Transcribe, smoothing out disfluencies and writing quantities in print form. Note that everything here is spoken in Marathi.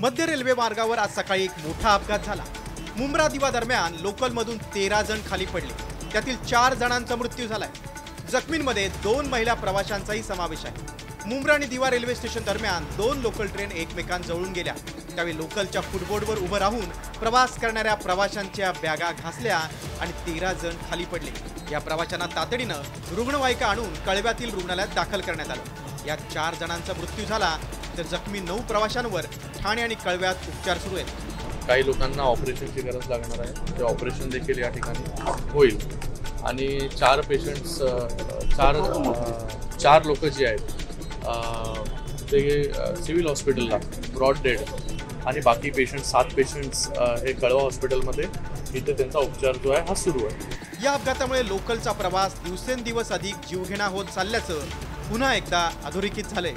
मध्य रेल्वे मार्गावर आज सकाळी एक मोठा अपघात झाला। मुंब्रा दिवा दरम्यान लोकलमधून 13 जण खाली पडले, त्यातील 4 जणांचा मृत्यू झालाय। जखमींमध्ये 2 महिला प्रवाशांचाही समावेश आहे। मुंब्रा आणि दिवा रेल्वे स्टेशन दरम्यान 2 लोकल ट्रेन एकमेकांजवळून गेल्या, त्यावेळी लोकलच्या फुटबोर्डवर उभं राहून प्रवास करणाऱ्या प्रवाशांच्या बॅगा घासल्या आणि 13 जण खाली पडले। या प्रवाशांना तातडीनं रुग्णवाहिका आणून कळव्यातील रुग्णालयात दाखल करण्यात आलं। यात 4 जणांचा मृत्यू झाला, तर जखमी 9 प्रवाशांवर ठाणे आणि कळव्यात उपचार सुरू आहेत। काही लोकांना ऑपरेशनची गरज लागणार आहे, ते ऑपरेशन देखील या ठिकाणी होईल आणि 4 पेशंट्स 4 लोक जे आहेत ते सिव्हिल हॉस्पिटलला ब्रॉड डेड आणि बाकी पेशंट 7 पेशंट्स हे कळवा हॉस्पिटलमध्ये इथे त्यांचा उपचार जो आहे हा सुरू आहे। या अपघातामुळे लोकलचा प्रवास दिवसेंदिवस अधिक जीवघेणा होत चालल्याचं पुन्हा एकदा अधोरेखित झालंय।